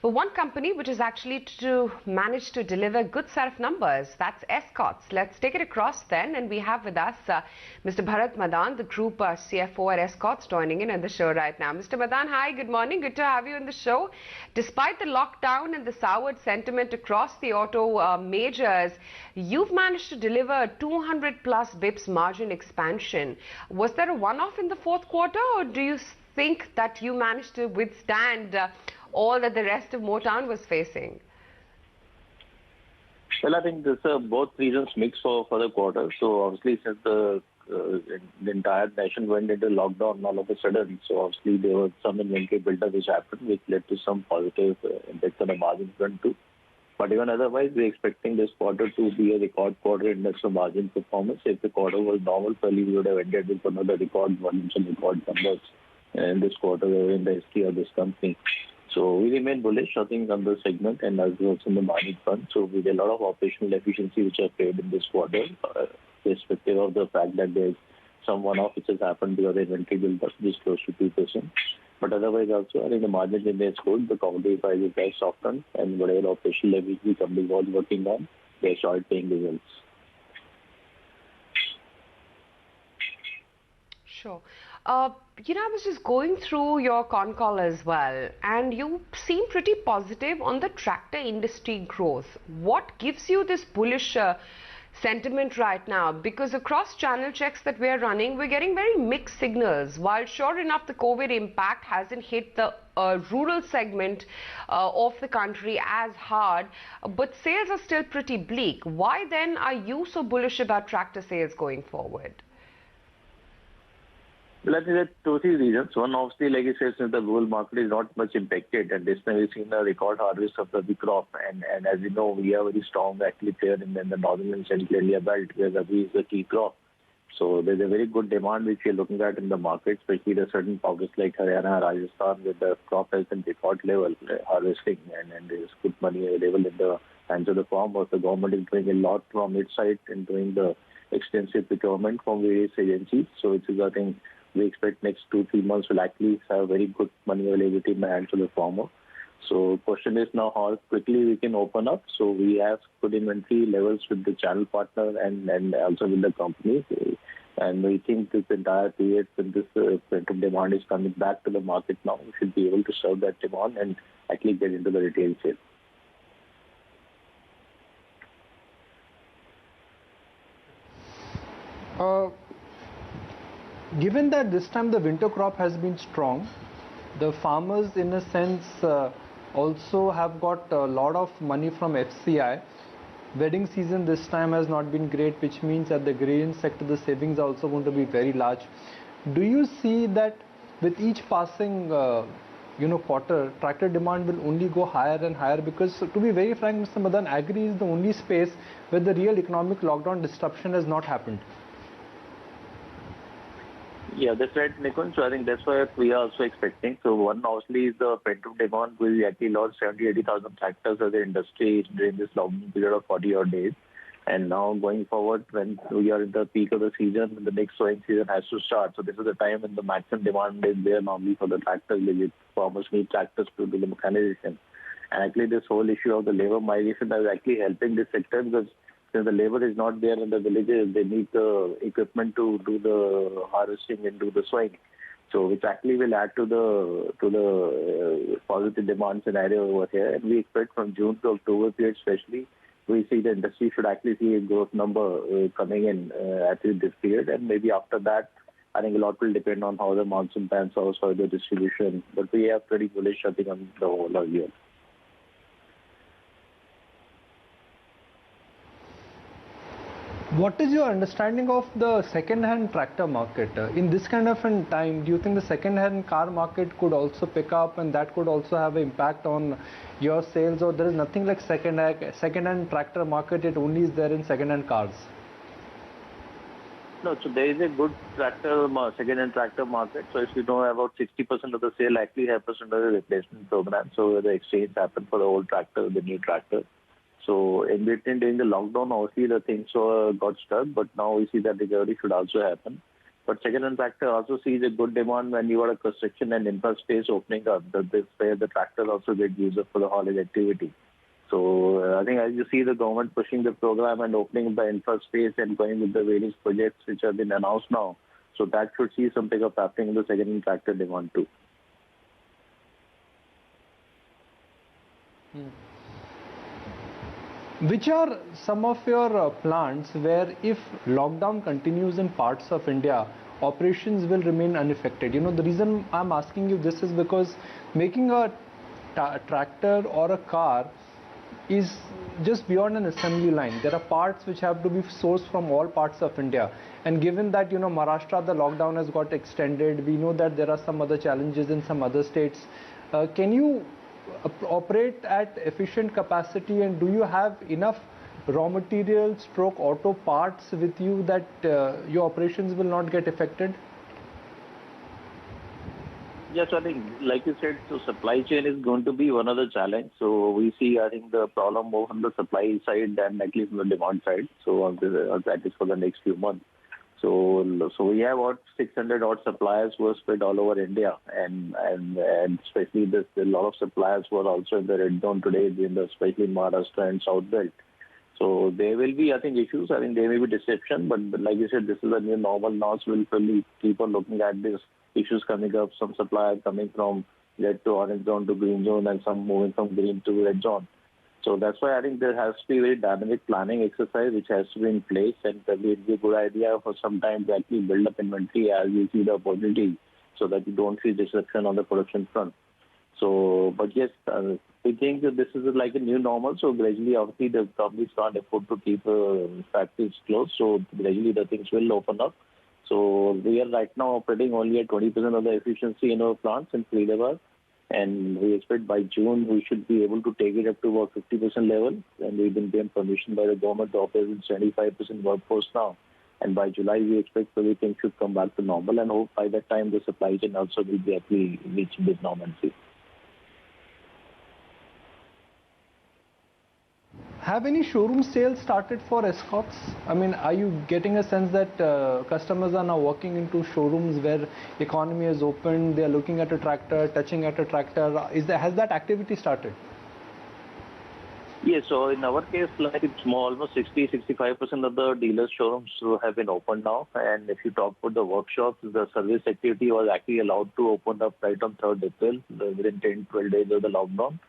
But one company which is actually to manage to deliver good set of numbers, that's Escorts. Let's take it across then, and we have with us Mr. Bharat Madan, the Group CFO at Escorts, joining in on the show right now. Mr. Madan, hi, good morning. Good to have you on the show. Despite the lockdown and the soured sentiment across the auto majors, you've managed to deliver 200 plus bips margin expansion. Was there a one-off in the fourth quarter, or do you think that you managed to withstand all that the rest of Motown was facing? Well, I think this both reasons mix for the quarter. So obviously, since the entire nation went into lockdown all of a sudden, so obviously there was some inventory buildup which happened, which led to some positive impact on the margin front too. But even otherwise, we're expecting this quarter to be a record quarter in terms of margin performance. If the quarter was normal, probably we would have ended with another record volumes and record numbers in this quarter in the history of this company. So we remain bullish, I think, on the segment and as well as in the margin front. So with a lot of operational efficiency which are paid in this quarter, irrespective of the fact that there's some one-off which has happened because the inventory build-up is close to 2%. But otherwise also, I think the margin remains good. The commodity prices have softened, and whatever operational leverage the company was working on, they started paying results. Sure. I was just going through your con call as well, and you seem pretty positive on the tractor industry growth. What gives you this bullish sentiment right now? Because across channel checks that we're running, we're getting very mixed signals. While sure enough, the COVID impact hasn't hit the rural segment of the country as hard, but sales are still pretty bleak. Why then are you so bullish about tractor sales going forward? Well, I think there are two, three reasons. One, obviously, like you said, since the rural market is not much impacted, and this time we've seen a record harvest of the crop. And as you know, we are very strong actually player in the northern and central India belt, where Rabi is the key crop. So there's a very good demand which we're looking at in the market, especially the certain pockets like Haryana, Rajasthan, where the crop has been record level harvesting, and there's good money available in the hands of the farmers. The government is doing a lot from its side in doing the extensive procurement from various agencies. So it is, I think, we expect next 2-3 months will actually have very good money availability in the hands of the farmer. So question is now how quickly we can open up. So we have good inventory levels with the channel partner and also with the company. And we think this entire period when this pent-up demand is coming back to the market now, we should be able to serve that demand and actually get into the retail sale. Given that this time the winter crop has been strong, the farmers in a sense also have got a lot of money from FCI. Wedding season this time has not been great, which means that the grain sector, the savings are also going to be very large. Do you see that with each passing quarter, tractor demand will only go higher and higher? Because to be very frank, Mr. Madan, agri is the only space where the real economic lockdown disruption has not happened. Yeah, that's right, Nikunj. So I think that's why we are also expecting. So one, obviously, is the pent-up demand. We actually lost 70,000-80,000 tractors as an industry during this lockdown period of 40-odd days. And now going forward, when we are in the peak of the season, the next sowing season has to start. So this is the time when the maximum demand is there normally for the tractors. Farmers need tractors to do the mechanization. And actually, this whole issue of the labor migration is actually helping this sector because since the labor is not there in the villages, they need the equipment to do the harvesting and do the sowing. So which actually will add to the positive demand scenario over here. And we expect from June to October period especially, we see the industry should actually see a growth number coming in at this period. And maybe after that, I think a lot will depend on how the monsoon pans out for the distribution. But we are pretty bullish, I think, on the whole of year. What is your understanding of the second-hand tractor market? In this kind of a time, do you think the second-hand car market could also pick up and that could also have an impact on your sales, or there is nothing like second-hand tractor market, it only is there in second-hand cars? No, so there is a good second-hand tractor market. So if you know, about 60% of the sale actually happens under the replacement program. So the exchange happens for the old tractor, the new tractor. So in between during the lockdown, obviously the things got stuck, but now we see that recovery should also happen. But second-hand tractor also sees a good demand when you are a construction and infra space opening up. This where the tractors also get used up for the haulage activity. So I think as you see the government pushing the program and opening the infra space and going with the various projects which have been announced now, so that should see some pickup happening in the second-hand tractor demand too. Which are some of your plants where if lockdown continues in parts of India, operations will remain unaffected? You know, the reason I'm asking you this is because making a tractor or a car is just beyond an assembly line. There are parts which have to be sourced from all parts of India. And given that, you know, Maharashtra, the lockdown has got extended, we know that there are some other challenges in some other states. Can you operate at efficient capacity, and do you have enough raw material stroke auto parts with you that your operations will not get affected? Yes, I think, like you said, so supply chain is going to be one of the challenge. So we see, I think, the problem more on the supply side than at least on the demand side. So that is for the next few months. So we have about 600 odd suppliers who are spread all over India, and especially a lot of suppliers who are also in the red zone today, especially in Maharashtra and South Belt. So there will be, I think, issues. I think there may be deception, but like you said, this is a new normal now. So we'll probably keep on looking at these issues coming up. Some suppliers coming from red to orange zone to green zone, and some moving from green to red zone. So that's why I think there has to be a very dynamic planning exercise which has to be in place, and probably it would be a good idea for some time to actually build up inventory as you see the opportunity, so that you don't see disruption on the production front. So, but yes, we think that this is like a new normal. So gradually, obviously, the companies can't afford to keep factories closed. So gradually, the things will open up. So we are right now operating only at 20% of the efficiency in our plants in Faridabad. And we expect by June we should be able to take it up to about 50% level. And we've been given permission by the government to operate with 75% workforce now. And by July we expect everything should come back to normal. And hope by that time the supply chain also will be actually reaching this normalcy. Have any showroom sales started for Escorts? I mean, are you getting a sense that customers are now walking into showrooms where economy is open, they are looking at a tractor, touching at a tractor? Has that activity started? Yes, so in our case, like it's almost 60-65% of the dealers' showrooms have been opened now. And if you talk about the workshops, the service activity was actually allowed to open up right on 3rd April, within 10-12 days of the lockdown.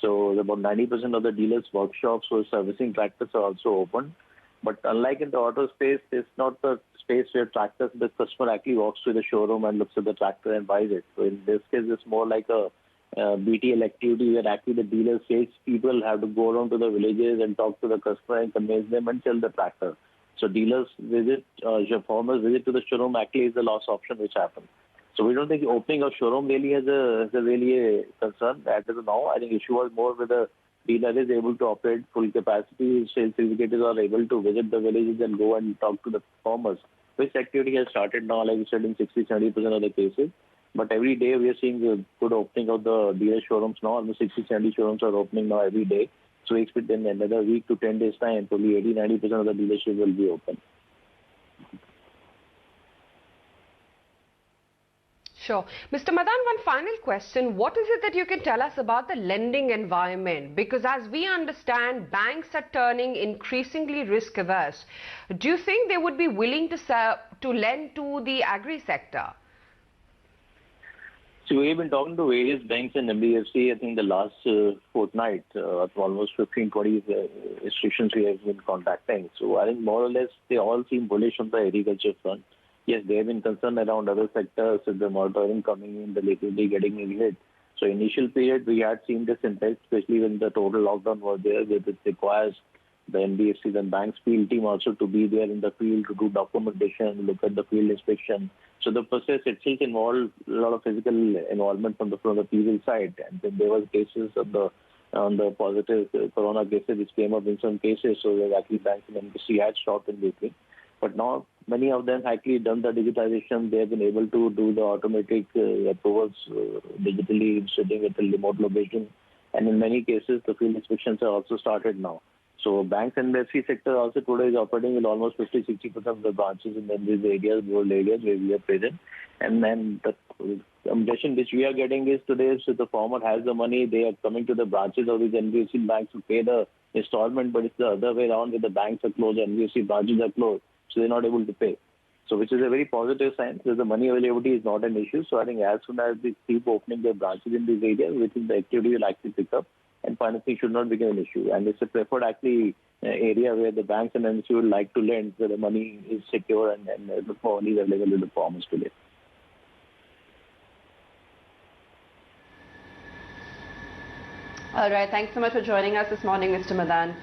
So about 90% of the dealers' workshops for servicing tractors are also open. But unlike in the auto space, it's not the space where tractors, the customer actually walks to the showroom and looks at the tractor and buys it. So in this case, it's more like a BTL activity where actually the dealer sales people have to go around to the villages and talk to the customer and convince them and sell the tractor. So dealers visit, farmers visit to the showroom actually is the last option which happens. So we don't think opening a showroom really has a concern. That is now. I think issue was more with the dealer is able to operate full capacity. Sales executives are able to visit the villages and go and talk to the farmers. This activity has started now, like you said, in 60-70% of the cases. But every day we are seeing a good opening of the dealer showrooms now. Almost 60-70 showrooms are opening now every day. So we expect in another week to 10 days time, probably 80-90% of the dealerships will be open. Sure. Mr. Madan, one final question. What is it that you can tell us about the lending environment? Because as we understand, banks are turning increasingly risk averse. Do you think they would be willing to lend to the agri sector? So we've been talking to various banks and NBFC, I think the last fortnight, almost 15-20 institutions we have been contacting. So I think more or less they all seem bullish on the agriculture front. Yes, they have been concerned around other sectors, with the moratorium coming in, the liquidity getting hit. So initial period, we had seen this impact, especially when the total lockdown was there, where it requires the NBFCs and banks field team also to be there in the field to do documentation, look at the field inspection. So the process itself involved a lot of physical involvement from the people side. And then there was cases of on the positive corona cases which came up in some cases. So that actually banks and NBFC had stopped in between. But now many of them actually done the digitization. They have been able to do the automatic approvals digitally, sitting at a remote location. And in many cases, the field inspections are also started now. So banks and the NBFC sector also today is operating with almost 50-60% of the branches in these areas, rural areas where we are present. And then the impression which we are getting is today, so the farmer has the money, they are coming to the branches of these NBFC banks to pay the installment, but it's the other way around, where the banks are closed, NBFC branches are closed, so they're not able to pay. So which is a very positive sign, because the money availability is not an issue. So I think as soon as they keep opening their branches in these areas, which is the activity will actually pick up, and financing should not become an issue. And it's a preferred actually area where the banks and NBFC would like to lend, where the money is secure and the money is available to the farmers today. All right. Thanks so much for joining us this morning, Mr. Madan.